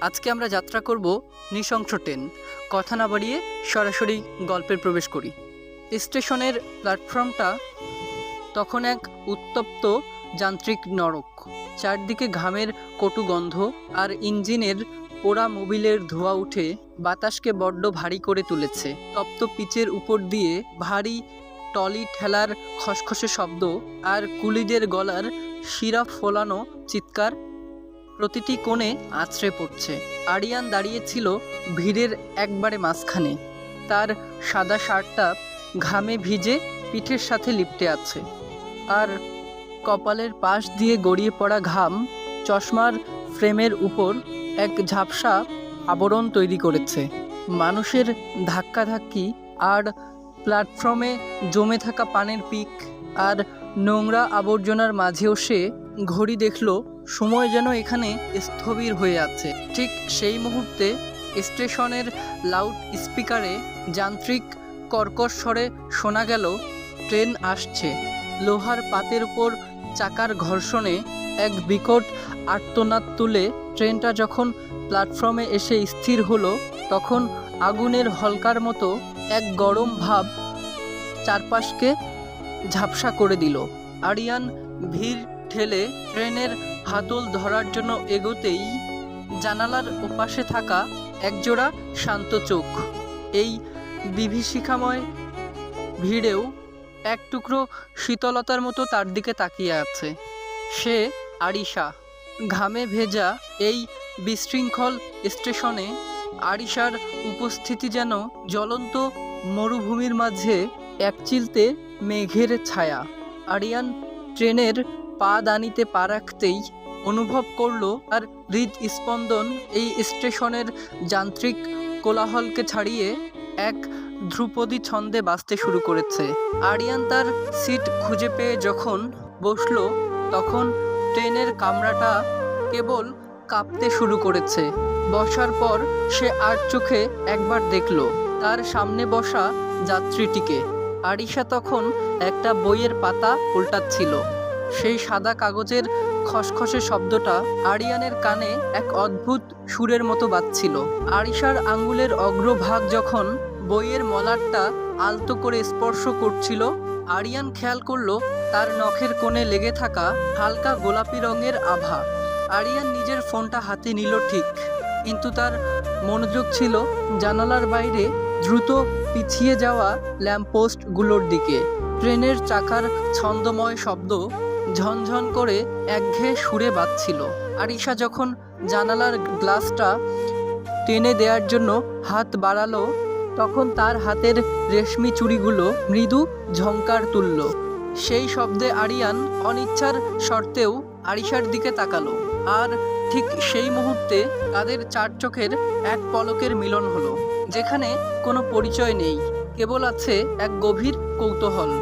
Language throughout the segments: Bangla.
আজকে আমরা যাত্রা করব নৃশংস ট্রেন। কথা না বাড়িয়ে সরাসরি গল্পের প্রবেশ করি। স্টেশনের প্ল্যাটফর্মটা তখন এক উত্তপ্ত যান্ত্রিক নরক। চারদিকে ঘামের কটু গন্ধ আর ইঞ্জিনের পোড়া মোবিলের ধোঁয়া উঠে বাতাসকে বড্ড ভারী করে তুলেছে। তপ্ত পিচের উপর দিয়ে ভারী টলি ঠেলার খসখসে শব্দ আর কুলিদের গলার শিরা ফোলানো চিৎকার প্রতিটি কোণে আছড়ে পড়ছে। আরিয়ান দাঁড়িয়েছিল ভিড়ের একবারে মাঝখানে। তার সাদা শার্টটা ঘামে ভিজে পিঠের সাথে লিপটে আছে, আর কপালের পাশ দিয়ে গড়িয়ে পড়া ঘাম চশমার ফ্রেমের উপর এক ঝাপসা আবরণ তৈরি করেছে। মানুষের ধাক্কাধাক্কি আর প্ল্যাটফর্মে জমে থাকা পানের পিক আর নোংরা আবর্জনার মাঝেও সে ঘড়ি দেখল। সময় যেন এখানে স্থবির হয়ে আছে। ঠিক সেই মুহূর্তে স্টেশনের লাউড স্পিকারে যান্ত্রিক কর্কশ স্বরে শোনা গেল, ট্রেন আসছে। লোহার পাতের উপর চাকার ঘর্ষণে এক বিকট আর্তনাদ তুলে ট্রেনটা যখন প্ল্যাটফর্মে এসে স্থির হলো, তখন আগুনের হলকার মতো এক গরম ভাব চারপাশকে ঝাপসা করে দিল। আরিয়ান ভিড় ঠেলে ট্রেনের হাতল ধরার জন্য এগোতেই জানালার ওপাশে থাকা একজোড়া শান্ত চোখ এই বিভীষিকাময় ভিড়েও এক টুকরো শীতলতার মতো তার দিকে তাকিয়ে আছে। সে আরিশা। ঘামে ভেজা এই বিশৃঙ্খল স্টেশনে আরিশার উপস্থিতি যেন জ্বলন্ত মরুভূমির মাঝে একচিলতে মেঘের ছায়া। আরিয়ান ট্রেনের পা দানিতে পা রাখতেই অনুভব করল আর হৃদস্পন্দন এই স্টেশনের যান্ত্রিক কোলাহলকে ছাড়িয়ে এক ধ্রুপদী ছন্দে বাজতে শুরু করেছে। আরিয়ান তার সিট খুঁজে পেয়ে যখন বসল, তখন ট্রেনের কামরাটা কেবল কাঁপতে শুরু করেছে। বসার পর সে আর চোখে একবার দেখল তার সামনে বসা যাত্রীটিকে। আরিশা তখন একটা বইয়ের পাতা উল্টাচ্ছিল। সেই সাদা কাগজের খসখসে শব্দটা আরিয়ানের কানে এক অদ্ভুত সুরের মতো বাজছিল। আরিশার আঙ্গুলের অগ্রভাগ যখন বইয়ের মলাটটা আলতো করে স্পর্শ করছিল, আরিয়ান খেয়াল করলো তার নখের কোণে লেগে থাকা হালকা গোলাপি রঙের আভা। আরিয়ান নিজের ফোনটা হাতে নিল ঠিক, কিন্তু তার মনোযোগ ছিল জানালার বাইরে দ্রুত পিছিয়ে যাওয়া ল্যাম্পপোস্টগুলোর দিকে। ট্রেনের চাকার ছন্দময় শব্দ ঝনঝন করে একঘেয়ে সুরে বাজছিল। আরিশা যখন জানালার গ্লাসটা টেনে দেওয়ার জন্য হাত বাড়ালো, তখন তার হাতের রেশমি চুড়িগুলো মৃদু ঝংকার তুলল। সেই শব্দে আরিয়ান অনিচ্ছার সত্ত্বেও আরিশার দিকে তাকালো, আর ঠিক সেই মুহূর্তে তাদের চার চোখের এক পলকের মিলন হলো, যেখানে কোনো পরিচয় নেই, কেবল আছে এক গভীর কৌতূহল।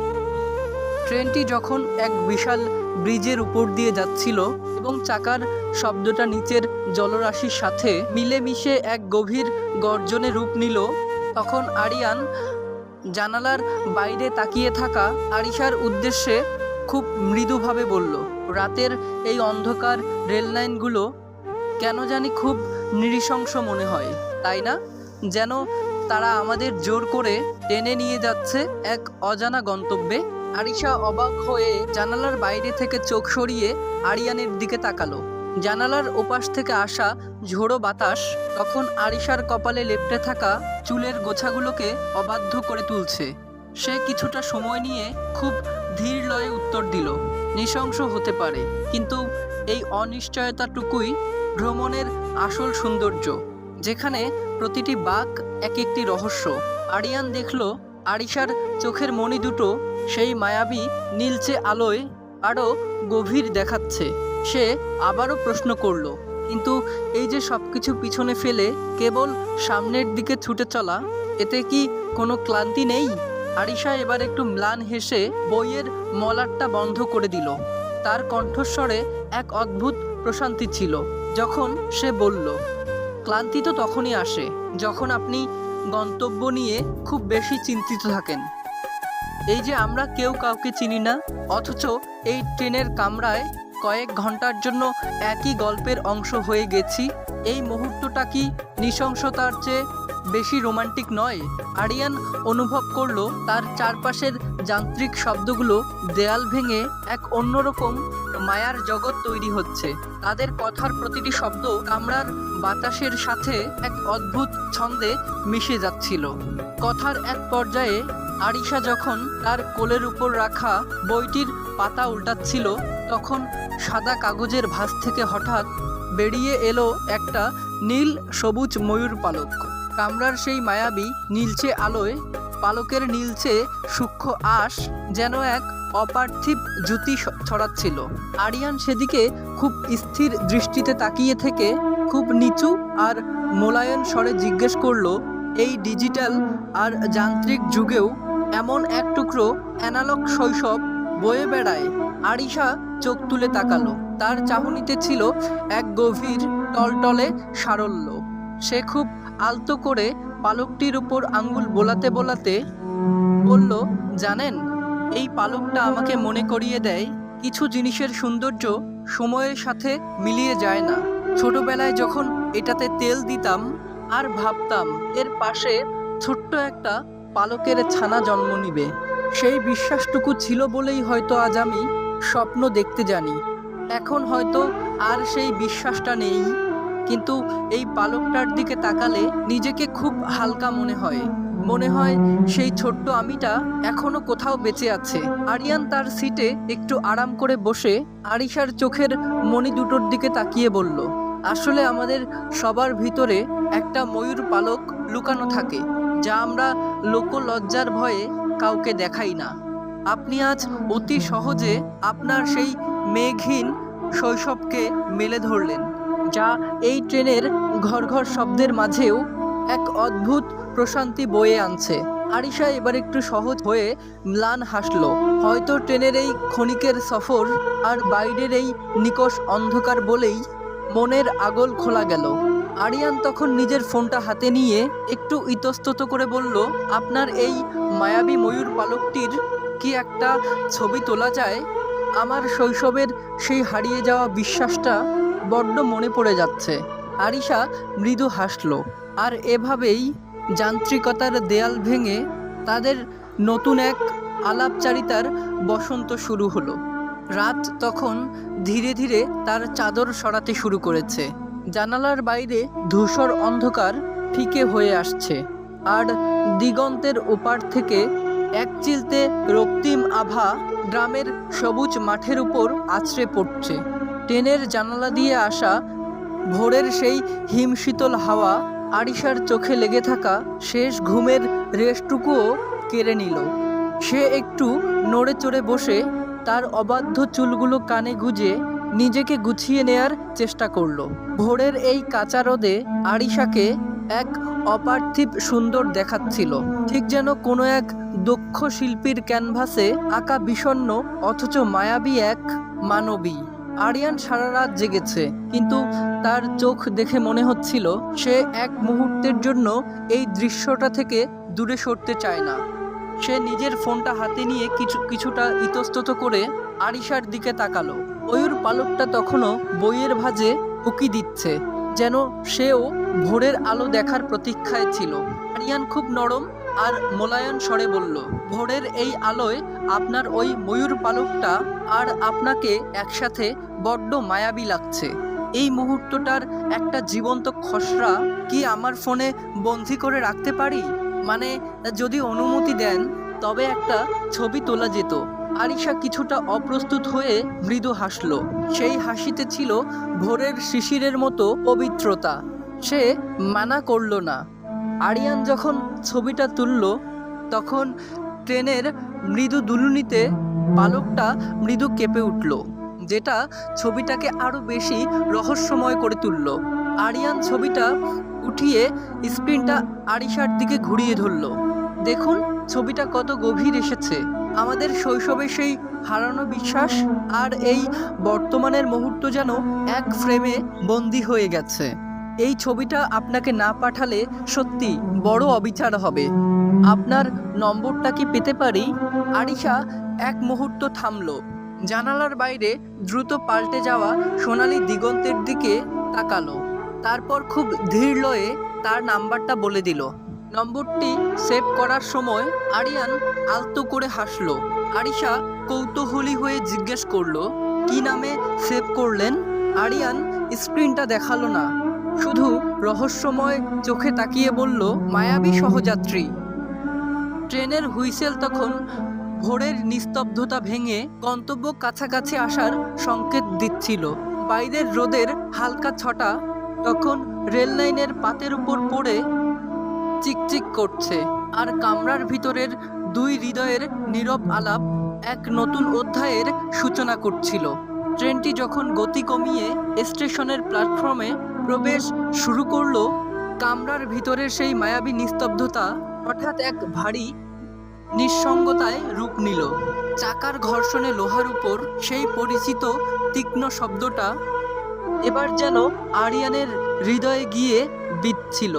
ট্রেনটি যখন এক বিশাল ব্রিজের উপর দিয়ে যাচ্ছিল এবং চাকার শব্দটা নিচের জলরাশির সাথে মিলেমিশে এক গভীর গর্জনে রূপ নিল, তখন আরিয়ান জানালার বাইরে তাকিয়ে থাকা আরিশার উদ্দেশ্যে খুব মৃদুভাবে বলল, রাতের এই অন্ধকার রেললাইনগুলো কেন জানি খুব নৃশংস মনে হয়, তাই না? যেন তারা আমাদের জোর করে টেনে নিয়ে যাচ্ছে এক অজানা গন্তব্যে। আরিশা অবাক হয়ে জানালার বাইরে থেকে চোখ সরিয়ে আরিয়ানের দিকে তাকালো। জানালার ওপাশ থেকে আসা ঝোড়ো বাতাস তখন আরিশার কপালে লেপ্টে থাকা চুলের গোছাগুলোকে অবাধ্য করে তুলছে। সে কিছুটা সময় নিয়ে খুব ধীর লয়ে উত্তর দিল, নৃশংস হতে পারে, কিন্তু এই অনিশ্চয়তাটুকুই ভ্রমণের আসল সৌন্দর্য, যেখানে প্রতিটি বাঁক এক একটি রহস্য। আরিয়ান দেখল আরিশার চোখের মণি দুটো সেই মায়াবী নীলচে আলোয় আরও গভীর দেখাচ্ছে। সে আবারও প্রশ্ন করল, কিন্তু এই যে সব কিছু পিছনে ফেলে কেবল সামনের দিকে ছুটে চলা, এতে কি কোনো ক্লান্তি নেই? আরিশা এবার একটু ম্লান হেসে বইয়ের মলাটটা বন্ধ করে দিল। তার কণ্ঠস্বরে এক অদ্ভুত প্রশান্তি ছিল যখন সে বলল, ক্লান্তি তো তখনই আসে যখন আপনি গন্তব্য নিয়ে খুব বেশি চিন্তিত থাকেন। এই যে আমরা কেউ কাউকে চিনি না, অথচ এই ট্রেনের কামরায় কয়েক ঘন্টার জন্য একই গল্পের অংশ হয়ে গেছি। এই মুহূর্তটা কি নৃশংসতার চেয়ে বেশি রোমান্টিক নয়? আরিয়ান অনুভব করলো তার চারপাশের যান্ত্রিক শব্দগুলো দেয়াল ভেঙে এক অন্যরকম মায়ার জগৎ তৈরি হচ্ছে। তাদের কথার প্রতিটি শব্দ কামরার বাতাসের সাথে এক অদ্ভুত ছন্দে মিশে যাচ্ছিল। কথার এক পর্যায়ে আরিশা যখন তার কোলের উপর রাখা বইটির পাতা উল্টাচ্ছিল, তখন সাদা কাগজের ভাঁজ থেকে হঠাৎ বেরিয়ে এলো একটা নীল সবুজ ময়ূর পালক। কামরার সেই মায়াবী নীলচে আলোয় পালকের নীলচে সূক্ষ্ম আঁশ যেন এক অপার্থিব জ্যোতি ছড়াচ্ছিল। আরিয়ান সেদিকে খুব স্থির দৃষ্টিতে তাকিয়ে থেকে খুব নিচু আর মোলায়েম স্বরে জিজ্ঞেস করলো, এই ডিজিটাল আর যান্ত্রিক যুগেও এমন এক টুকরো অ্যানালগ শৈশব বয়ে বেড়ায়? আরিশা চোখ তুলে তাকালো। তার চাহনিতে ছিল এক গভীর টলটলে সারল্য। সে খুব আলতো করে পালকটির উপর আঙ্গুল বোলাতে বোলাতে বলল, জানেন, এই পালকটা আমাকে মনে করিয়ে দেয় কিছু জিনিসের সৌন্দর্য সময়ের সাথে মিলিয়ে যায় না। ছোটবেলায় যখন এটাতে তেল দিতাম আর ভাবতাম এর পাশে ছোট্ট একটা পালকের ছানা জন্ম নিবে, সেই বিশ্বাসটুকু ছিল বলেই হয়তো আজ আমি স্বপ্ন দেখতে জানি। এখন হয়তো আর সেই বিশ্বাসটা নেই, কিন্তু এই পালকটার দিকে তাকালে নিজেকে খুব হালকা মনে হয় সেই ছোট্ট আমিটা এখনো কোথাও বেঁচে আছে। আরিয়ান তার সিটে একটু আরাম করে বসে আরিশার চোখের মণি দুটোর দিকে তাকিয়ে বলল, আসলে আমাদের সবার ভিতরে একটা ময়ূর পালক লুকানো থাকে, যা আমরা লোকলজ্জার ভয়ে কাউকে দেখাই না। আপনি আজ অতি সহজে আপনার সেই মেঘহীন শৈশবকে মেলে ধরলেন, যা এই ট্রেনের ঘর ঘর শব্দের মাঝেও এক অদ্ভুত প্রশান্তি বয়ে আনছে। আরিশা এবার একটু সহজ হয়ে ম্লান হাসল। হয়তো ট্রেনের এই ক্ষণিকের সফর আর বাইরের এই নিকষ অন্ধকার বলেই মনের আগল খোলা গেল। আরিয়ান তখন নিজের ফোনটা হাতে নিয়ে একটু ইতস্তত করে বলল, আপনার এই মায়াবী ময়ূর পালকটির কি একটা ছবি তোলা যায়? আমার শৈশবের সেই হারিয়ে যাওয়া বিশ্বাসটা বড্ড মনে পড়ে যাচ্ছে। আরিশা মৃদু হাসল। আর এভাবেই যান্ত্রিকতার দেয়াল ভেঙে তাদের নতুন এক আলাপচারিতার বসন্ত শুরু হলো। রাত তখন ধীরে ধীরে তার চাদর সরাতে শুরু করেছে। জানালার বাইরে ধূসর অন্ধকার ফিকে হয়ে আসছে, আর দিগন্তের ওপার থেকে এক চিলতে রক্তিম আভা গ্রামের সবুজ মাঠের উপর আছড়ে পড়ছে। ট্রেনের জানালা দিয়ে আসা ভোরের সেই হিমশীতল হাওয়া আরিশার চোখে লেগে থাকা শেষ ঘুমের রেশটুকুও কেড়ে নিল। সে একটু নড়ে চড়ে বসে তার অবাধ্য চুলগুলো কানে গুজে নিজেকে গুছিয়ে নেয়ার চেষ্টা করলো। ভোরের এই কাঁচা রোদে আরিশাকে এক অপার্থিব সুন্দর দেখাচ্ছিল, ঠিক যেন কোনো এক দক্ষ শিল্পীর ক্যানভাসে আঁকা বিষণ্ণ অথচ মায়াবী এক মানবী। আরিয়ান সারা রাত জেগেছে, কিন্তু তার চোখ দেখে মনে হচ্ছিল সে এক মুহূর্তের জন্য এই দৃশ্যটা থেকে দূরে সরতে চায় না। সে নিজের ফোনটা হাতে নিয়ে কিছুটা ইতস্তত করে আরিশার দিকে তাকালো। ময়ূর পালকটা তখনও বইয়ের ভাঁজে উকি দিচ্ছে, যেন সেও ভোরের আলো দেখার প্রতীক্ষায় ছিল। আরিয়ান খুব নরম আর মোলায়েম স্বরে বলল, ভোরের এই আলোয় আপনার ওই ময়ূর পালকটা আর আপনাকে একসাথে বড্ড মায়াবী লাগছে। এই মুহূর্তটার একটা জীবন্ত খসড়া কি আমার ফোনে বন্দি করে রাখতে পারি? মানে, যদি অনুমতি দেন তবে একটা ছবি তোলা যেত। আরিশা কিছুটা অপ্রস্তুত হয়ে মৃদু হাসল। সেই হাসিতে ছিল ভোরের শিশিরের মতো পবিত্রতা। সে মানা করল না। আরিয়ান যখন ছবিটা তুলল, তখন ট্রেনের মৃদু দুলুনিতে পালকটা মৃদু কেঁপে উঠল, যেটা ছবিটাকে আরো বেশি রহস্যময় করে তুলল। আরিয়ান ছবিটা উঠিয়ে স্ক্রিনটা আরিশার দিকে ঘুরিয়ে ধরল। দেখুন, ছবিটা কত গভীর এসেছে। আমাদের শৈশবে সেই হারানো বিশ্বাস আর এই বর্তমানের মুহূর্ত যেন এক ফ্রেমে বন্দী হয়ে গেছে। এই ছবিটা আপনাকে না পাঠালে সত্যি বড় অবিচার হবে। আপনার নম্বরটা কি পেতে পারি? আরিশা এক মুহূর্ত থামল, জানালার বাইরে দ্রুত পাল্টে যাওয়া সোনালি দিগন্তের দিকে তাকালো। তারপর খুব ধীর লয়ে তার নাম্বারটা বলে দিল। নম্বরটি সেভ করার সময় আরিয়ান আলতো করে হাসলো। আরিশা কৌতূহলী হয়ে জিজ্ঞেস করলো, কি নামে সেভ করলেন? আরিয়ান স্ক্রিনটা দেখালো না, শুধু রহস্যময় চোখে তাকিয়ে বলল, মায়াবী সহযাত্রী। ট্রেনের হুইসেল তখন ভোরের নিস্তব্ধতা ভেঙে গন্তব্য কাছাকাছি আসার সংকেত দিচ্ছিল। বাইরের রোদের হালকা ছটা তখন রেল লাইনের পাতের উপর পড়ে চিকচিক করছে, আর কামরার ভিতরের দুই হৃদয়ের নীরব আলাপ এক নতুন অধ্যায়ের সূচনা করছিল। ট্রেনটি যখন গতি কমিয়ে স্টেশনের প্ল্যাটফর্মে প্রবেশ শুরু করলো, কামরার ভিতরের সেই মায়াবী নিস্তব্ধতা হঠাৎ এক ভারী নিঃসঙ্গতায় রূপ নিল। চাকার ঘর্ষণে লোহার উপর সেই পরিচিত তীক্ষ্ণ শব্দটা এবার যেন আরিয়ানের হৃদয়ে গিয়ে বিঁধছিল।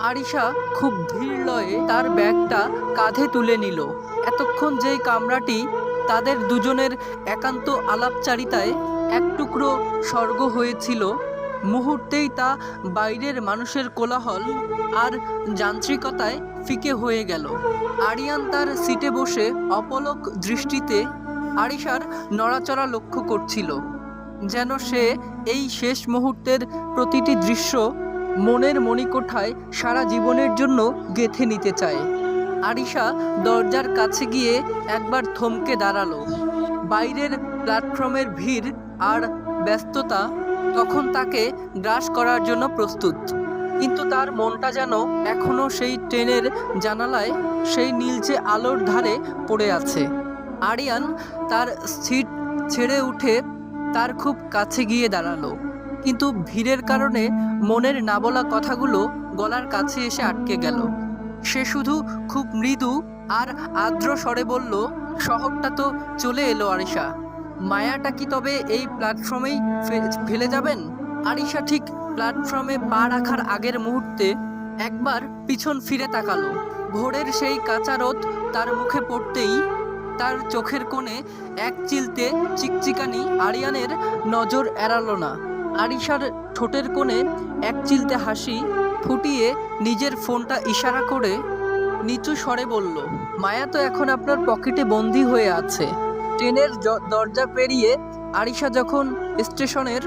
আরিশা খুব ধীর লয়ে তার ব্যাগটা কাঁধে তুলে নিল। এতক্ষণ যেই কামরাটি তাদের দুজনের একান্ত আলাপচারিতায় এক টুকরো স্বর্গ হয়েছিল, মুহূর্তেই তা বাইরের মানুষের কোলাহল আর যান্ত্রিকতায় ফিকে হয়ে গেল। আরিয়ান তার সিটে বসে অপলক দৃষ্টিতে আরিশার নড়াচড়া লক্ষ্য করছিল, যেন সে এই শেষ মুহূর্তের প্রতিটি দৃশ্য মনের মণিকোঠায় সারা জীবনের জন্য গেঁথে নিতে চায়। আরিশা দরজার কাছে গিয়ে একবার থমকে দাঁড়ালো। বাইরের প্ল্যাটফর্মের ভিড় আর ব্যস্ততা তখন তাকে গ্রাস করার জন্য প্রস্তুত, কিন্তু তার মনটা যেন এখনও সেই ট্রেনের জানালায় সেই নীলচে আলোর ধারে পড়ে আছে। আরিয়ান তার সিট ছেড়ে উঠে তার খুব কাছে গিয়ে দাঁড়ালো, কিন্তু ভিড়ের কারণে মনের না বলা কথাগুলো গলার কাছে এসে আটকে গেল। সে শুধু খুব মৃদু আর আর্দ্র স্বরে বলল, শহরটা তো চলে এলো আরিশা, মায়াটা কি তবে এই প্ল্যাটফর্মেই ফেলে যাবেন? আরিশা ঠিক প্ল্যাটফর্মে পা রাখার আগের মুহূর্তে একবার পিছন ফিরে তাকালো। ভোরের সেই কাঁচা রোদ তার মুখে পড়তেই তার চোখের কোণে এক চিলতে চিকচিকানি আরিয়ানের নজর এড়ালো না। আরিশার ঠোঁটের কোণে এক চিলতে হাসি ফুটিয়ে নিজের ফোনটা ইশারা করে নিচু স্বরে বলল, মায়া তো এখন আপনার পকেটে বন্দি হয়ে আছে। ট্রেনের দরজা পেরিয়ে আরিশা যখন স্টেশনের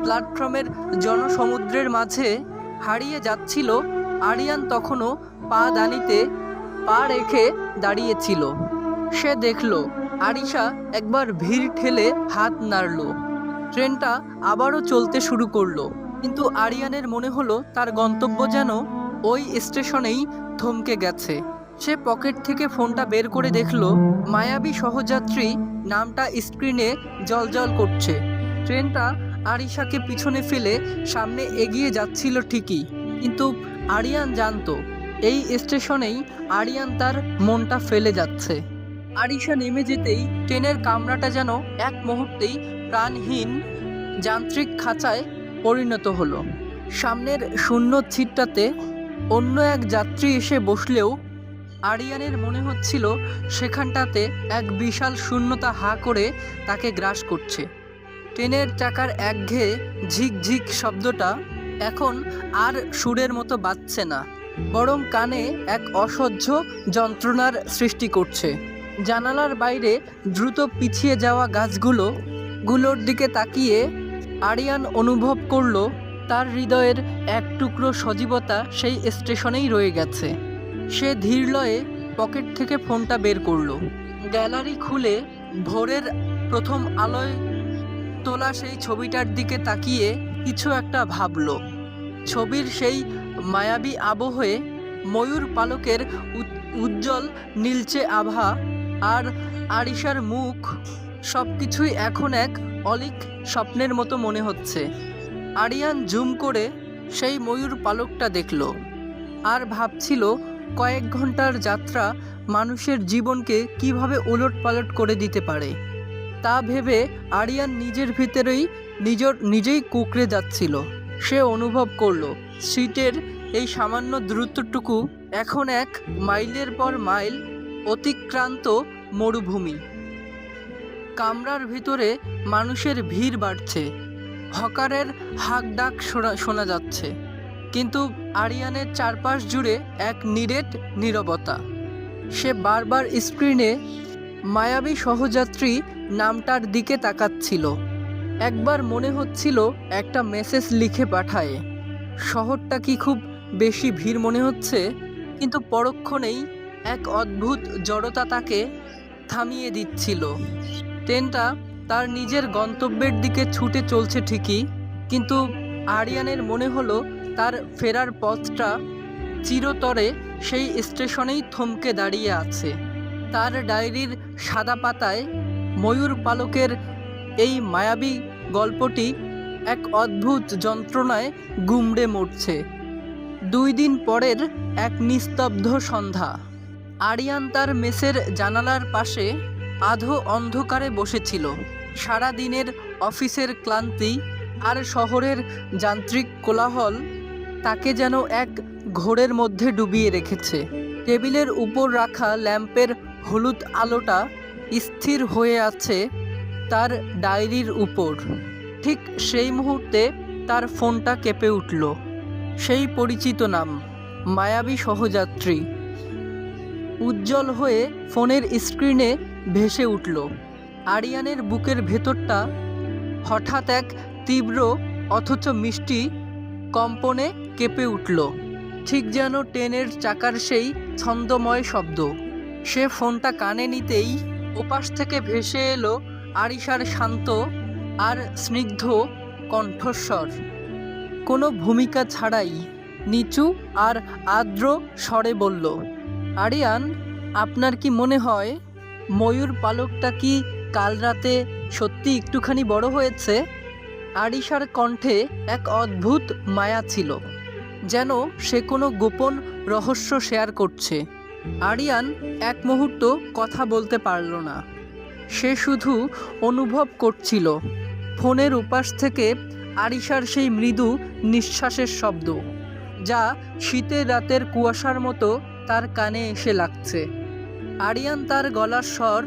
প্ল্যাটফর্মের জনসমুদ্রের মাঝে হারিয়ে যাচ্ছিল, আরিয়ান তখনও পা দানিতে পা রেখে দাঁড়িয়েছিল। সে দেখল আরিশা একবার ভিড় ঠেলে হাত নাড়ল। ট্রেনটা আবারও চলতে শুরু করলো, কিন্তু আরিয়ানের মনে হলো তার গন্তব্য যেন ওই স্টেশনেই থমকে গেছে। সে পকেট থেকে ফোনটা বের করে দেখল মায়াবী সহযাত্রী নামটা স্ক্রিনে জ্বলজ্বল করছে। ট্রেনটা আরিশাকে পিছনে ফেলে সামনে এগিয়ে যাচ্ছিল ঠিকই, কিন্তু আরিয়ান জানতো এই স্টেশনেই আরিয়ান তার মনটা ফেলে যাচ্ছে। আরিশা নেমে যেতেই ট্রেনের কামরাটা যেন এক মুহূর্তেই প্রাণহীন যান্ত্রিক খাঁচায় পরিণত হলো। সামনের শূন্য সিটটাতে অন্য এক যাত্রী এসে বসলেও আরিয়ানের মনে হচ্ছিল সেখানটাতে এক বিশাল শূন্যতা হা করে তাকে গ্রাস করছে। ট্রেনের চাকার একঘেয়ে ঝিকঝিক শব্দটা এখন আর সুরের মতো বাজছে না, বরং কানে এক অসহ্য যন্ত্রণার সৃষ্টি করছে। জানালার বাইরে দ্রুত পিছিয়ে যাওয়া গাছগুলোর দিকে তাকিয়ে আরিয়ান অনুভব করল তার হৃদয়ের এক টুকরো সজীবতা সেই স্টেশনেই রয়ে গেছে। সে ধীর লয়ে পকেট থেকে ফোনটা বের করলো। গ্যালারি খুলে ভোরের প্রথম আলোয় তোলা সেই ছবিটার দিকে তাকিয়ে কিছু একটা ভাবল। ছবির সেই মায়াবী আবহে ময়ূর পালকের উজ্জ্বল নীলচে আভা আর আরিশার মুখ, সব কিছুই এখন এক অলীক স্বপ্নের মতো মনে হচ্ছে। আরিয়ান জুম করে সেই ময়ূর পালকটা দেখল আর ভাবছিল কয়েক ঘন্টার যাত্রা মানুষের জীবনকে কিভাবে উলটপালট করে দিতে পারে। তা ভেবে আরিয়ান নিজের ভিতরেই নিজেই কুঁকড়ে যাচ্ছিল। সে অনুভব করলো সিটের এই সামান্য দূরত্বটুকু এখন এক মাইলের পর মাইল অতিক্রান্ত মরুভূমি। কামরার ভিতরে মানুষের ভিড় বাড়ছে, হকারের হাঁক ডাক শোনা যাচ্ছে, কিন্তু আরিয়ানের চারপাশ জুড়ে এক নিরেট নীরবতা। সে বারবার স্ক্রিনে মায়াবী সহযাত্রী নামটার দিকে তাকাচ্ছিল। একবার মনে হচ্ছিল একটা মেসেজ লিখে পাঠায়, শহরটা কি খুব বেশি ভিড় মনে হচ্ছে, কিন্তু পরক্ষণেই এক অদ্ভুত জড়তা তাকে থামিয়ে দিচ্ছিল। ট্রেনটা তার নিজের গন্তব্যের দিকে ছুটে চলছে ঠিকই, কিন্তু আরিয়ানের মনে হলো তার ফেরার পথটা চিরতরে সেই স্টেশনেই থমকে দাঁড়িয়ে আছে। তার ডায়েরির সাদা পাতায় ময়ূর পালকের এই মায়াবী গল্পটি এক অদ্ভুত যন্ত্রণায় গুমড়ে মরছে। 2 দিন পরের এক নিস্তব্ধ সন্ধ্যা। আরিয়ান তার মেসের জানালার পাশে আধো অন্ধকারে বসেছিল। সারা দিনের অফিসের ক্লান্তি আর শহরের যান্ত্রিক কোলাহল তাকে যেন এক ঘোরের মধ্যে ডুবিয়ে রেখেছে। টেবিলের উপর রাখা ল্যাম্পের হলুদ আলোটা স্থির হয়ে আছে তার ডায়েরির উপর। ঠিক সেই মুহূর্তে তার ফোনটা কেঁপে উঠল। সেই পরিচিত নাম, মায়াবী সহযাত্রী, উজ্জ্বল হয়ে ফোনের স্ক্রিনে ভেসে উঠল। আরিয়ানের বুকের ভেতরটা হঠাৎ এক তীব্র অথচ মিষ্টি কম্পনে কেঁপে উঠল, ঠিক যেন ট্রেনের চাকার সেই ছন্দময় শব্দ। সে ফোনটা কানে নিতেই ওপাশ থেকে ভেসে এলো আরিশার শান্ত আর স্নিগ্ধ কণ্ঠস্বর। কোনো ভূমিকা ছাড়াই নিচু আর আর্দ্র স্বরে বলল, আরিয়ান, আপনার কি মনে হয় ময়ূর পালকটা কি কাল রাতে সত্যি একটুখানি বড় হয়েছে? আরিশার কণ্ঠে এক অদ্ভুত মায়া ছিল, যেন সে কোনো গোপন রহস্য শেয়ার করছে। আরিয়ান এক মুহূর্ত কথা বলতে পারল না। সে শুধু অনুভব করছিল ফোনের উপাস থেকে আরিশার সেই মৃদু নিঃশ্বাসের শব্দ, যা শীতের রাতের কুয়াশার মতো তার কানে এসে লাগছে। আরিয়ান তার গলার স্বর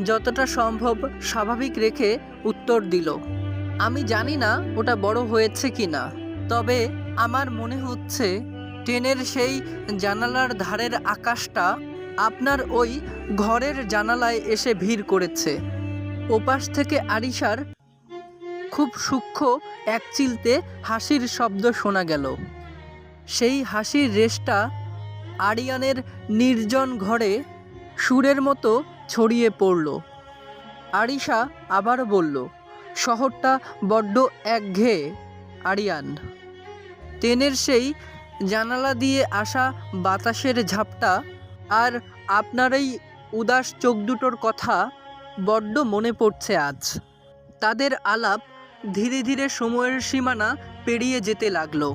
যতটা সম্ভব স্বাভাবিক রেখে উত্তর দিল, আমি জানি না ওটা বড় হয়েছে কি না, তবে আমার মনে হচ্ছে ট্রেনের সেই জানালার ধারের আকাশটা আপনার ওই ঘরের জানালায় এসে ভিড় করেছে। ওপাশ থেকে আরিশার খুব সূক্ষ্ম এক চিলতে হাসির শব্দ শোনা গেল। সেই হাসির রেশটা আরিয়ানের নির্জন ঘরে সুরের মতো ছড়িয়ে পড়ল। আরিশা আবারও বলল, শহরটা বড্ড একঘেয়ে আরিয়ান। ট্রেনের সেই জানালা দিয়ে আসা বাতাসের ঝাপটা আর আপনার এই উদাস চোখ দুটোর কথা বড্ড মনে পড়ছে আজ। তাদের আলাপ ধীরে ধীরে সময়ের সীমানা পেরিয়ে যেতে লাগলো।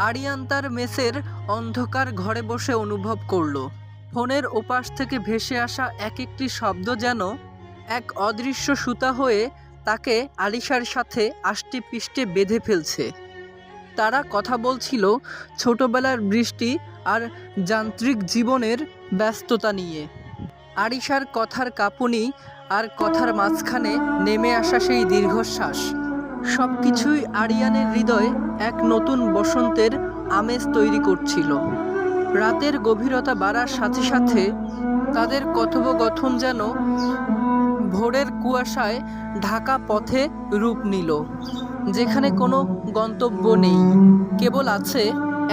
আরিয়ান তার মেসের অন্ধকার ঘরে বসে অনুভব করল ফোনের ওপাশ থেকে ভেসে আসা এক একটি শব্দ যেন এক অদৃশ্য সুতা হয়ে তাকে আরিশার সাথে আষ্টে পিষ্টে বেঁধে ফেলছে। তারা কথা বলছিল ছোটবেলার বৃষ্টি আর যান্ত্রিক জীবনের ব্যস্ততা নিয়ে। আরিশার কথার কাঁপুনি আর কথার মাঝখানে নেমে আসা সেই দীর্ঘশ্বাস, সব কিছুই আরিয়ানের হৃদয়ে এক নতুন বসন্তের আমেজ তৈরি করছিল। রাতের গভীরতা বাড়ার সাথে সাথে তাদের কথোপকথন যেন ভোরের কুয়াশায় ঢাকা পথে রূপ নিল, যেখানে কোনো গন্তব্য নেই, কেবল আছে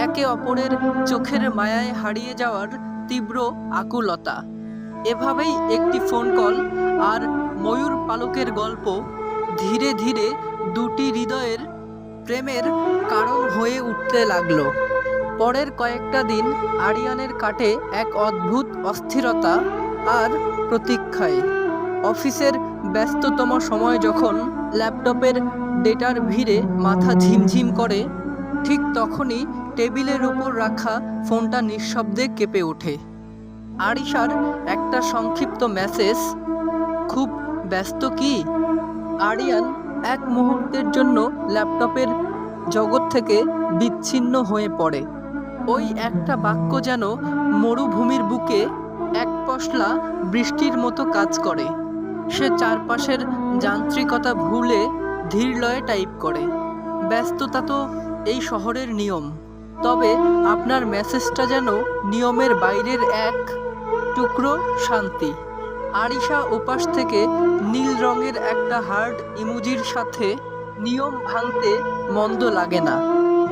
একে অপরের চোখের মায়ায় হারিয়ে যাওয়ার তীব্র আকুলতা। এভাবেই একটি ফোন কল আর ময়ূর পালকের গল্প ধীরে ধীরে দুটি হৃদয়ের প্রেমের কারণ হয়ে উঠতে লাগলো। পরের কয়েকটা দিন আরিয়ানের কাটে এক অদ্ভুত অস্থিরতা আর প্রতীক্ষায়। অফিসের ব্যস্ততম সময় যখন ল্যাপটপের ডেটার ভিড়ে মাথা ঝিমঝিম করে, ঠিক তখনই টেবিলের উপর রাখা ফোনটা নিঃশব্দে কেঁপে ওঠে। আরিশার একটা সংক্ষিপ্ত মেসেজ, খুব ব্যস্ত কি? আরিয়ান এক মুহূর্তের জন্য ল্যাপটপের জগৎ থেকে বিচ্ছিন্ন হয়ে পড়ে। ওই একটা বাক্য যেন মরুভূমির বুকে এক পশলা বৃষ্টির মতো কাজ করে। সে চারপাশের যান্ত্রিকতা ভুলে ধীর লয়ে টাইপ করে। ব্যস্ততা তো এই শহরের নিয়ম, তবে আপনার মেসেজটা যেন নিয়মের বাইরের এক টুকরো শান্তি। আরিশা ওপাশ থেকে নীল রঙের একটা হার্ট ইমোজির সাথে নিয়ম ভাঙতে মন্দ লাগে না।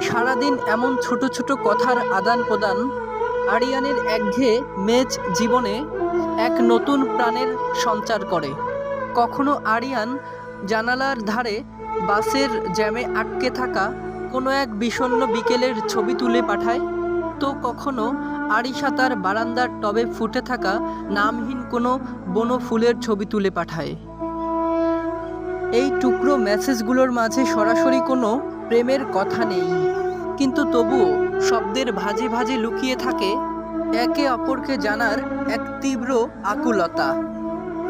সারাদিন এমন ছোট ছোট কথার আদান প্রদান আরিয়ানের একঘেয়ে মেজ জীবনে এক নতুন প্রাণের সঞ্চার করে। কখনো আরিয়ান জানালার ধারে বাসের জ্যামে আটকে থাকা কোনো এক বিষণ্ণ বিকেলের ছবি তুলে পাঠায়, তো কখনো আরিশা তার বারান্দার টবে ফুটে থাকা নামহীন কোনো বনো ফুলের ছবি তুলে পাঠায়। এই টুকরো মেসেজগুলোর মাঝে সরাসরি কোনো প্রেমের কথা নেই, কিন্তু তবুও শব্দের ভাঁজে ভাঁজে লুকিয়ে থাকে একে অপরকে জানার এক তীব্র আকুলতা।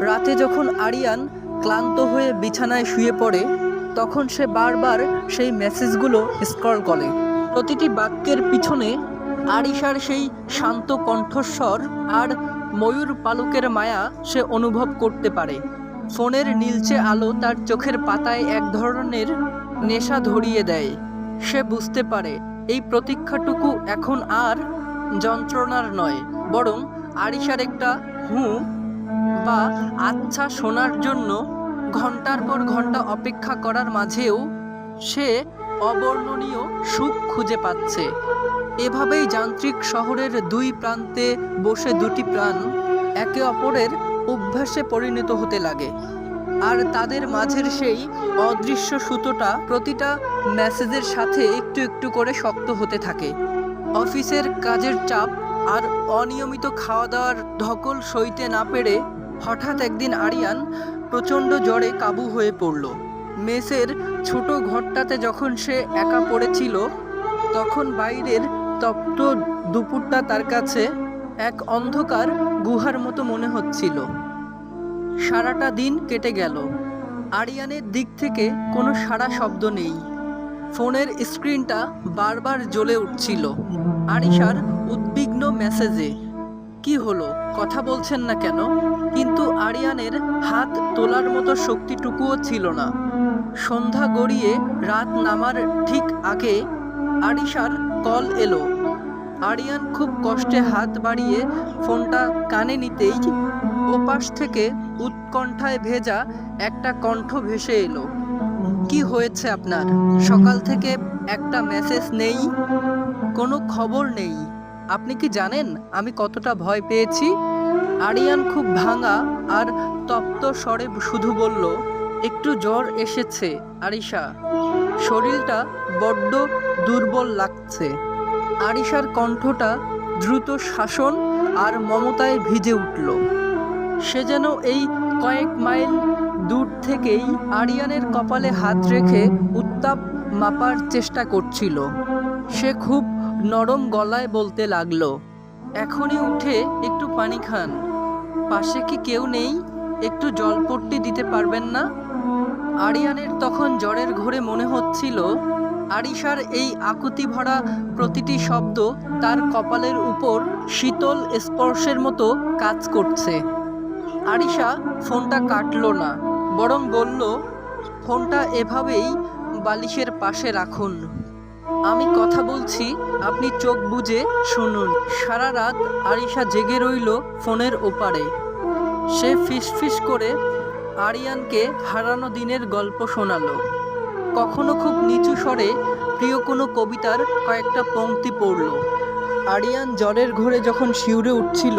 রাতে যখন আরিয়ান ক্লান্ত হয়ে বিছানায় শুয়ে পড়ে, তখন সে বারবার সেই মেসেজগুলো স্ক্রল করে। প্রতিটি বাক্যের পিছনে আরিশার সেই শান্ত কণ্ঠস্বর আর ময়ূর পালকের মায়া সে অনুভব করতে পারে। ফোনের নীলচে আলো তার চোখের পাতায় এক ধরনের নেশা ধরিয়ে দেয়। সে বুঝতে পারে এই প্রতীক্ষাটুকু এখন আর যন্ত্রণার নয়, বরং আরিশার একটা বা আচ্ছা শোনার জন্য ঘন্টার পর ঘন্টা অপেক্ষা করার মাঝেও সে অবর্ণনীয় সুখ খুঁজে পাচ্ছে। এভাবেই যান্ত্রিক শহরের দুই প্রান্তে বসে দুটি প্রাণ একে অপরের অভ্যাসে পরিণত হতে লাগে, আর তাদের মাঝের সেই অদৃশ্য সুতোটা প্রতিটা মেসেজের সাথে একটু একটু করে শক্ত হতে থাকে। অফিসের কাজের চাপ আর অনিয়মিত খাওয়া দাওয়ার ধকল সইতে না পেরে হঠাৎ একদিন আরিয়ান প্রচণ্ড জ্বরে কাবু হয়ে পড়ল। মেসের ছোট ঘরটাতে যখন সে একা পড়েছিল, তখন বাইরের তপ্ত দুপুরটা তার কাছে এক অন্ধকার গুহার মতো মনে হচ্ছিল। সারাটা দিন কেটে গেল, আরিয়ানের দিক থেকে কোনো সাড়া শব্দ নেই। ফোনের স্ক্রিনটা বারবার জ্বলে উঠছিল আরিশার উদ্বিগ্ন মেসেজে। কি হলো, কথা বলছেন না কেন? কিন্তু আরিয়ানের হাত তোলার মতো শক্তিটুকুও ছিল না। সন্ধ্যা গড়িয়ে রাত নামার ঠিক আগে আরিশার কল এলো। আরিয়ান খুব কষ্টে হাত বাড়িয়ে ফোনটা কানে নিতেই ওপাশ থেকে উৎকণ্ঠায় ভেজা একটা কণ্ঠ ভেসে এলো। কি হয়েছে আপনার? সকাল থেকে একটা মেসেজ নেই, কোনো খবর নেই। আপনি কি জানেন আমি কতটা ভয় পেয়েছি? আরিয়ান খুব ভাঙা আর তপ্ত স্বরে শুধু বলল, একটু জ্বর এসেছে আরিশা, শরীরটা বড্ড দুর্বল লাগছে। আরিশার কণ্ঠটা দ্রুত শাসন আর মমতায় ভিজে উঠল। সে যেন এই কয়েক মাইল দূর থেকেই আরিয়ানের কপালে হাত রেখে উত্তাপ মাপার চেষ্টা করছিল। সে খুব নরম গলায় বলতে লাগলো, এখনই উঠে একটু পানি খান। পাশে কি কেউ নেই? একটু জলপট্টি দিতে পারবেন না? আরিয়ানের তখন জ্বরের ঘোরে মনে হচ্ছিল আরিশার এই আকুতি ভরা প্রতিটি শব্দ তার কপালের উপর শীতল স্পর্শের মতো কাজ করছে। আরিশা ফোনটা কাটল না, বরং বলল, ফোনটা এভাবেই বালিশের পাশে রাখুন। আমি কথা বলছি, আপনি চোখ বুজে শুনুন। সারা রাত আরিশা জেগে রইল ফোনের ওপারে। সে ফিসফিস করে আরিয়ানকে হারানো দিনের গল্প শোনালো। কখনো খুব নিচু স্বরে প্রিয় কোনো কবিতার কয়েকটা পংক্তি পড়ল। আরিয়ান জ্বরের ঘোরে যখন শিউরে উঠছিল,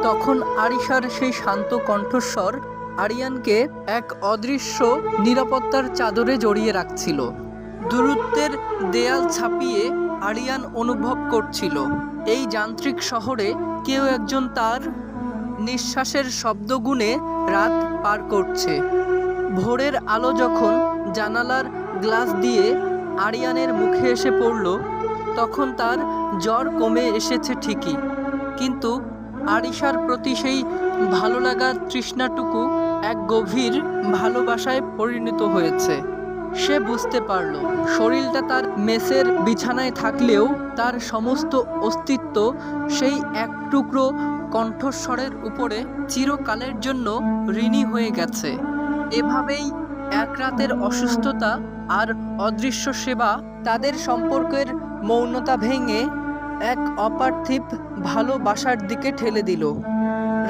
তখন আরিশার সেই শান্ত কণ্ঠস্বর আরিয়ানকে এক অদৃশ্য নিরাপত্তার চাদরে জড়িয়ে রাখছিল। দূরত্বের দেয়াল ছাপিয়ে আরিয়ান অনুভব করছিল এই যান্ত্রিক শহরে কেউ একজন তার নিঃশ্বাসের শব্দ গুণে রাত পার করছে। ভোরের আলো যখন জানালার গ্লাস দিয়ে আরিয়ানের মুখে এসে পড়ল, তখন তার জ্বর কমে এসেছে ঠিকই, কিন্তু আরিশার প্রতি সেই ভালো লাগার তৃষ্ণাটুকু এক গভীর ভালোবাসায় পরিণত হয়েছে। সে বুঝতে পারল শরীরটা তার মেসের বিছানায় থাকলেও তার সমস্ত অস্তিত্ব সেই এক টুকরো কণ্ঠস্বরের উপরে চিরকালের জন্য ঋণী হয়ে গেছে। এভাবেই এক রাতের অসুস্থতা আর অদৃশ্য সেবা তাদের সম্পর্কের মৌনতা ভেঙে এক অপার্থিব ভালোবাসার দিকে ঠেলে দিল।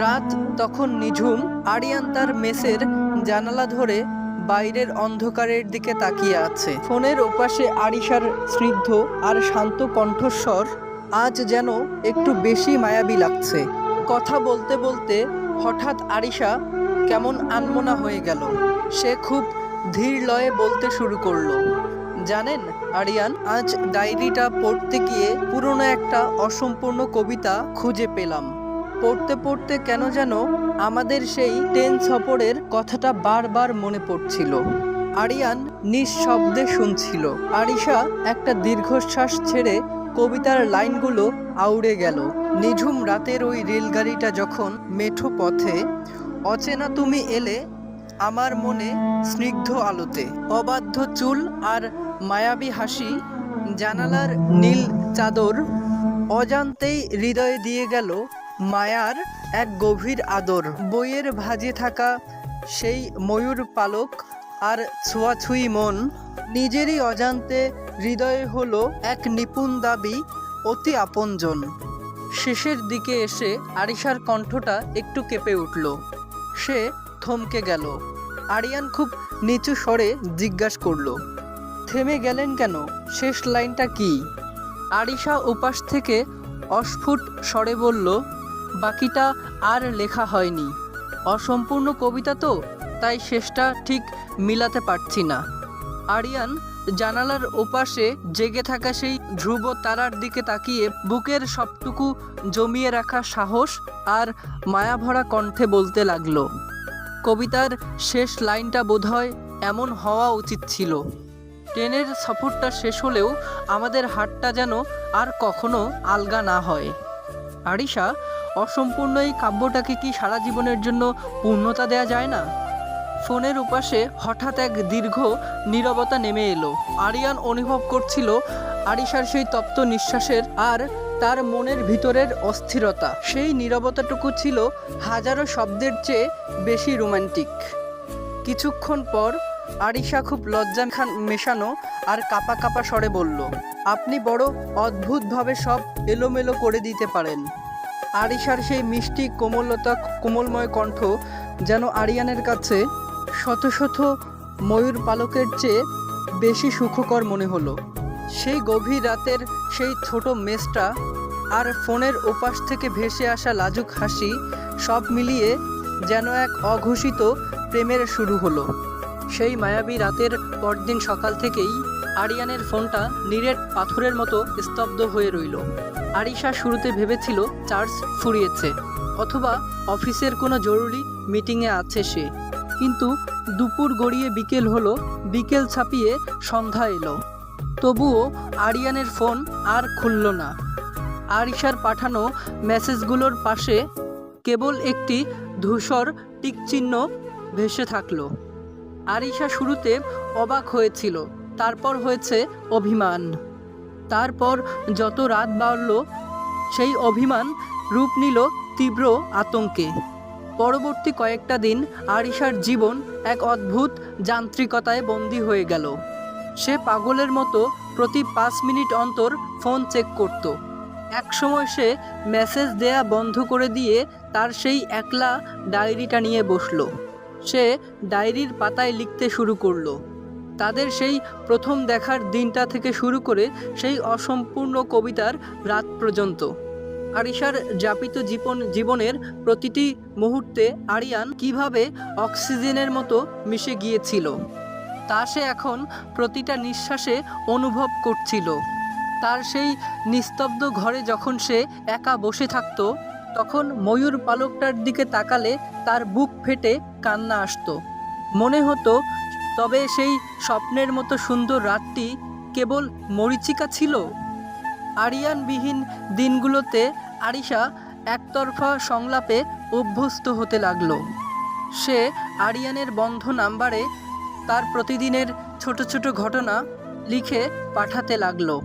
রাত তখন নিঝুম। আরিয়ান তার মেসের জানালা ধরে বাইরের অন্ধকারের দিকে তাকিয়ে আছে। ফোনের ওপাশে আরিশার স্নিগ্ধ আর শান্ত কণ্ঠস্বর আজ যেন একটু বেশি মায়াবী লাগছে। কথা বলতে বলতে হঠাৎ আরিশা কেমন আনমনা হয়ে গেল। সে খুব ধীর লয়ে বলতে শুরু করলো, জানেন আরিয়ান, আজ ডায়েরিটা পড়তে গিয়ে পুরনো একটা অসম্পূর্ণ কবিতা খুঁজে পেলাম। পড়তে পড়তে কেন যেন আমাদের সেই ট্রেন সফরের কথাটা বারবার মনে পড়ছিল। আরিয়ান নিঃশব্দে শুনছিল। আরিশা একটা দীর্ঘশ্বাস ছেড়ে কবিতার লাইনগুলো আউড়ে গেল। নিঝুম রাতের ওই রেলগাড়িটা যখন মেঠো পথে, অচেনা তুমি এলে আমার মনে স্নিগ্ধ আলোতে, অবাধ্য চুল আর মায়াবী হাসি, জানালার নীল চাদর অজান্তেই হৃদয়ে দিয়ে গেল মায়ার এক গভীর আদর। বইয়ের ভাজে থাকা সেই ময়ূর পালক আর ছোঁয়াছুঁই মন, নিজেরই অজান্তে হৃদয়ে হলো এক নিপুণ দাবি, অতি আপনজন। শেষের দিকে এসে আরিশার কণ্ঠটা একটু কেঁপে উঠল। সে থমকে গেল। আরিয়ান খুব নিচু স্বরে জিজ্ঞাসা করল, থেমে গেলেন কেন? শেষ লাইনটা কি? আরিশা উপাস থেকে অস্ফুট স্বরে বলল, বাকিটা আর লেখা হয়নি। অসম্পূর্ণ কবিতা তো, তাই শেষটা ঠিক মিলাতে পারছি না। আরিয়ান জানালার ওপাশে জেগে থাকা সেই ধ্রুব তারার দিকে তাকিয়ে বুকের সবটুকু জমিয়ে রাখা সাহস আর মায়াভরা কণ্ঠে বলতে লাগলো, কবিতার শেষ লাইনটা বোধহয় এমন হওয়া উচিত ছিল, ট্রেনের সফরটা শেষ হলেও আমাদের হাটটা যেন আর কখনো আলগা না হয়। আরিশা, অসম্পূর্ণ এই কাব্যটাকে কি সারা জীবনের জন্য পূর্ণতা দেয়া যায় না? ফোনের উপাশে হঠাৎ এক দীর্ঘ নীরবতা নেমে এলো। আরিয়ান অনুভব করছিল আরিশার সেই তপ্ত নিঃশ্বাসের আর তার মনের ভিতরের অস্থিরতা। সেই নীরবতাটুকু ছিল হাজারো শব্দের চেয়ে বেশি রোমান্টিক। কিছুক্ষণ পর আরিশা খুব লজ্জা মেশানো আর কাঁপা কাঁপা স্বরে বলল, আপনি বড় অদ্ভুতভাবে সব এলোমেলো করে দিতে পারেন। আরিশার সেই মিষ্টি কোমলময় কণ্ঠ যেন আরিয়ানের কাছে শত শত ময়ূর পালকের চেয়ে বেশি সুখকর মনে হলো। সেই গভীর রাতের সেই ছোট মেসটা আর ফোনের ওপাশ থেকে ভেসে আসা লাজুক হাসি, সব মিলিয়ে যেন এক অঘোষিত প্রেমের শুরু হলো। সেই মায়াবী রাতের পরদিন সকাল থেকেই আরিয়ানের ফোনটা নিরেট পাথরের মতো স্তব্ধ হয়ে রইল। আরিশা শুরুতে ভেবেছিল চার্জ ফুরিয়েছে অথবা অফিসের কোনো জরুরি মিটিংয়ে আছে সে, কিন্তু দুপুর গড়িয়ে বিকেল হলো, বিকেল ছাপিয়ে সন্ধ্যা এলো, তবুও আরিয়ানের ফোন আর খুলল না। আরিশার পাঠানো মেসেজগুলোর পাশে কেবল একটি ধূসর টিকচিহ্ন ভেসে থাকলো। আরিশা শুরুতে অবাক হয়েছিল, তারপর হয়েছে অভিমান, তারপর যত রাত বাড়ল সেই অভিমান রূপ নিল তীব্র আতঙ্কে। পরবর্তী কয়েকটা দিন আরিশার জীবন এক অদ্ভুত যান্ত্রিকতায় বন্দী হয়ে গেল। সে পাগলের মতো প্রতি 5 মিনিট অন্তর ফোন চেক করত। একসময় সে মেসেজ দেয়া বন্ধ করে দিয়ে তার সেই একলা ডায়েরিটা নিয়ে বসলো। সে ডায়েরির পাতায় লিখতে শুরু করলো, তাদের সেই প্রথম দেখার দিনটা থেকে শুরু করে সেই অসম্পূর্ণ কবিতার রাত পর্যন্ত। আরিশার যাপিত জীবনের প্রতিটি মুহূর্তে আরিয়ান কিভাবে অক্সিজেনের মতো মিশে গিয়েছিল তা সে এখন প্রতিটা নিঃশ্বাসে অনুভব করছিল। তার সেই নিস্তব্ধ ঘরে যখন সে একা বসে থাকত, তখন ময়ূর পালকটার দিকে তাকালে তার বুক ফেটে কান্না আসতো। মনে হতো তবে সেই স্বপ্নের মতো সুন্দর রাতটি কেবল মরীচিকা ছিল। আরিয়ানবিহীন দিনগুলোতে আরিশা একতরফা সংলাপে অভ্যস্ত হতে লাগলো। সে আরিয়ানের বন্ধ নাম্বারে তার প্রতিদিনের ছোট ছোট ঘটনা লিখে পাঠাতে লাগলো।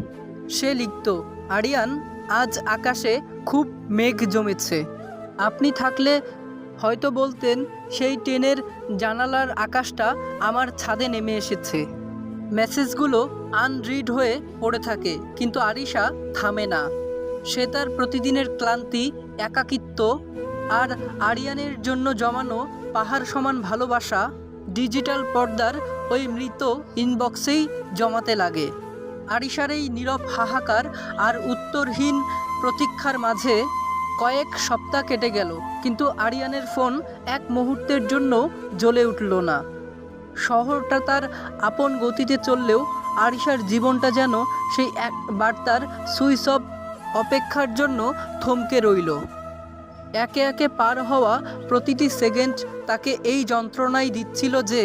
সে লিখত, আরিয়ান, আজ আকাশে খুব মেঘ জমেছে, আপনি থাকলে হয়তো বলতেন সেই ট্রেনের জানালার আকাশটা আমার ছাদে নেমে এসেছে। মেসেজগুলো আনরিড হয়ে পড়ে থাকে, কিন্তু আরিশা থামে না। সে তার প্রতিদিনের ক্লান্তি, একাকিত্ব আর আরিয়ানের জন্য জমানো পাহাড় সমান ভালোবাসা ডিজিটাল পর্দার ওই মৃত ইনবক্সেই জমাতে লাগে। আরিশার এই নীরব হাহাকার আর উত্তরহীন প্রতীক্ষার মাঝে কয়েক সপ্তাহ কেটে গেল, কিন্তু আরিয়ানের ফোন এক মুহূর্তের জন্য জ্বলে উঠল না। শহরটা তার আপন গতিতে চললেও আরিশার জীবনটা যেন সেই এক বার্তার সুইচ অফ অপেক্ষার জন্য থমকে রইল। একে একে পার হওয়া প্রতিটি সেকেন্ড তাকে এই যন্ত্রণাই দিচ্ছিল যে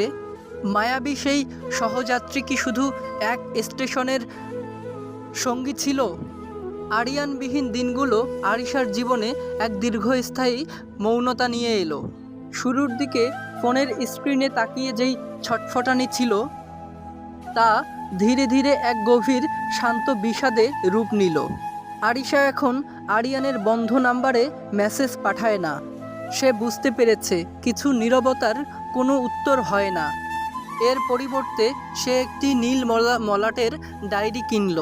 মায়াবী সেই সহযাত্রী কি শুধু এক স্টেশনের সঙ্গী ছিল। আরিয়ানবিহীন দিনগুলো আরিশার জীবনে এক দীর্ঘস্থায়ী মৌনতা নিয়ে এলো। শুরুর দিকে ফোনের স্ক্রিনে তাকিয়ে যেই ছটফটানি ছিল, তা ধীরে ধীরে এক গভীর শান্ত বিষাদে রূপ নিল। আরিশা এখন আরিয়ানের বন্ধ নাম্বারে মেসেজ পাঠায় না। সে বুঝতে পেরেছে কিছু নীরবতার কোনো উত্তর হয় না। এর পরিবর্তে সে একটি নীল মলাটের ডায়েরি কিনল।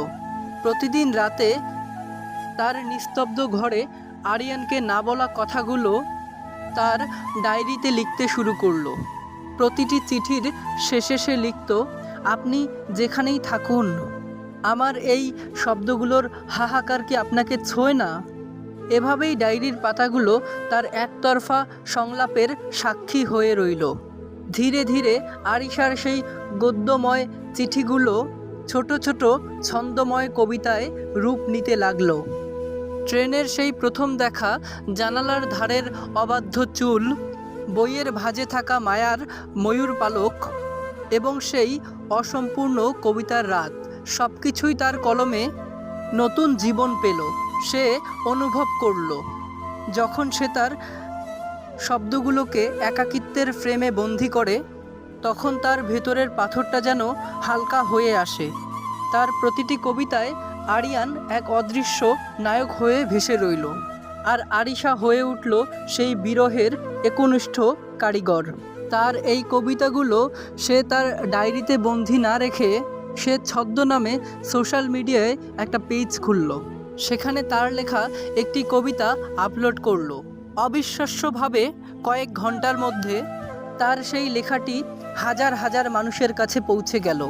প্রতিদিন রাতে তার নিস্তব্ধ ঘরে আরিয়ানকে না বলা কথাগুলো তার ডায়েরিতে লিখতে শুরু করলো। প্রতিটি চিঠির শেষে সে লিখত, আপনি যেখানেই থাকুন, আমার এই শব্দগুলোর হাহাকার কি আপনাকে ছোঁয় না? এভাবেই ডায়েরির পাতাগুলো তার একতরফা সংলাপের সাক্ষী হয়ে রইল। ধীরে ধীরে আরিশার সেই গদ্যময় চিঠিগুলো ছোট ছোট ছন্দময় কবিতায় রূপ নিতে লাগলো। ট্রেনের সেই প্রথম দেখা, জানালার ধারের অবাধ্য চুল, বইয়ের ভাঁজে থাকা মায়ার ময়ূর পালক এবং সেই অসম্পূর্ণ কবিতার রাত, সব কিছুই তার কলমে নতুন জীবন পেল। সে অনুভব করল, যখন সে তার শব্দগুলোকে একাকিত্বের ফ্রেমে বন্দি করে, তখন তার ভেতরের পাথরটা যেন হালকা হয়ে আসে। তার প্রতিটি কবিতায় আরিয়ান এক অদৃশ্য নায়ক হয়ে ভেসে রইল, আর আরিশা হয়ে উঠল সেই বিরহের একনিষ্ঠ কারিগর। তার এই কবিতাগুলো সে তার ডায়েরিতে বন্দি না রেখে সে ছদ্মনামে সোশ্যাল মিডিয়ায় একটা পেজ খুলল। সেখানে তার লেখা একটি কবিতা আপলোড করল। অবিশ্বাস্যভাবে কয়েক ঘন্টার মধ্যে তার সেই লেখাটি হাজার হাজার মানুষের কাছে পৌঁছে গেল।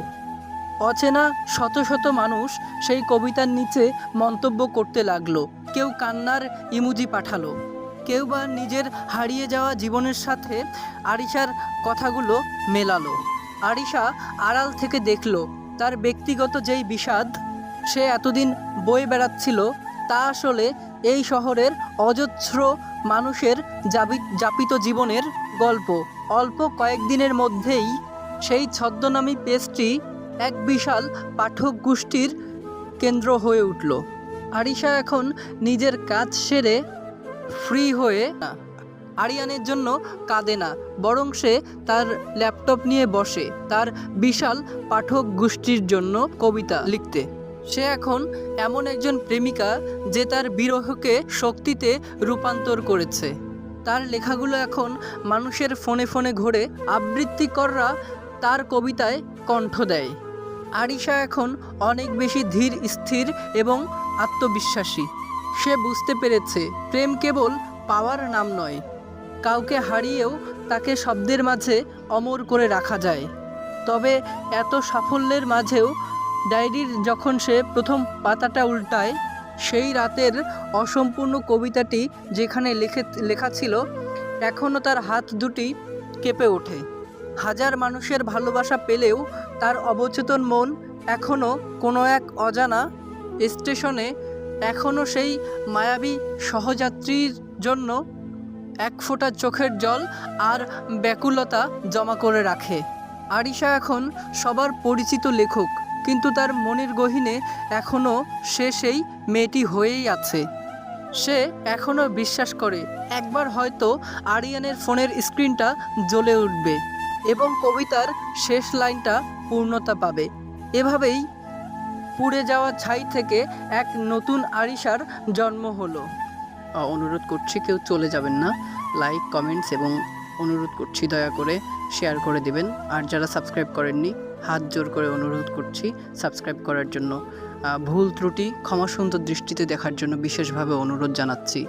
অচেনা শত শত মানুষ সেই কবিতার নিচে মন্তব্য করতে লাগলো। কেউ কান্নার ইমোজি পাঠালো, কেউ বা নিজের হারিয়ে যাওয়া জীবনের সাথে আরিশার কথাগুলো মেলালো। আরিশা আড়াল থেকে দেখল তার ব্যক্তিগত যেই বিষাদ সে এতদিন বয়ে বেড়াচ্ছিল, তা আসলে এই শহরের অজস্র মানুষের যাপিত জীবনের গল্প। অল্প কয়েকদিনের মধ্যেই সেই ছদ্মনামী পেজটি এক বিশাল পাঠক গোষ্ঠীর কেন্দ্র হয়ে উঠল। আরিশা এখন নিজের কাজ সেরে ফ্রি হয়ে আরিয়ানের জন্য কাঁদে না, বরং সে তার ল্যাপটপ নিয়ে বসে তার বিশাল পাঠক গোষ্ঠীর জন্য কবিতা লিখতে। সে এখন এমন একজন প্রেমিকা যে তার বিরহকে শক্তিতে রূপান্তর করেছে। তার লেখাগুলো এখন মানুষের ফোনে ফোনে ঘোরে, আবৃত্তিকররা তার কবিতায় কণ্ঠ দেয়। আরিশা এখন অনেক বেশি ধীর স্থির এবং আত্মবিশ্বাসী। সে বুঝতে পেরেছে প্রেম কেবল পাওয়ার নাম নয়, কাউকে হারিয়েও তাকে শব্দের মাঝে অমর করে রাখা যায়। তবে এত সাফল্যের মাঝেও ডায়েরির যখন সে প্রথম পাতাটা উল্টায়, সেই রাতের অসম্পূর্ণ কবিতাটি যেখানে লেখা ছিল, এখনও তার হাত দুটি কেঁপে ওঠে। হাজার মানুষের ভালোবাসা পেলেও তার অবচেতন মন এখনও কোনো এক অজানা স্টেশনে এখনও সেই মায়াবী সহযাত্রীর জন্য এক ফোঁটা চোখের জল আর ব্যাকুলতা জমা করে রাখে। আরিশা এখন সবার পরিচিত লেখক, কিন্তু তার মনের গহীনে এখনও সে সেই মেয়েটি হয়েই আছে। সে এখনও বিশ্বাস করে একবার হয়তো আরিয়ানের ফোনের স্ক্রিনটা জ্বলে উঠবে এবং কবিতার শেষ লাইনটা পূর্ণতা পাবে। এভাবেই পুড়ে যাওয়া ছাই থেকে এক নতুন আরিশার জন্ম হলো। অনুরোধ করছি কেউ চলে যাবেন না। লাইক, কমেন্টস এবং অনুরোধ করছি দয়া করে শেয়ার করে দিবেন। আর যারা সাবস্ক্রাইব করেননি হাত জোর করে অনুরোধ করছি সাবস্ক্রাইব করার জন্য। ভুল ত্রুটি ক্ষমা সুন্দর দৃষ্টিতে দেখার জন্য বিশেষভাবে অনুরোধ জানাচ্ছি।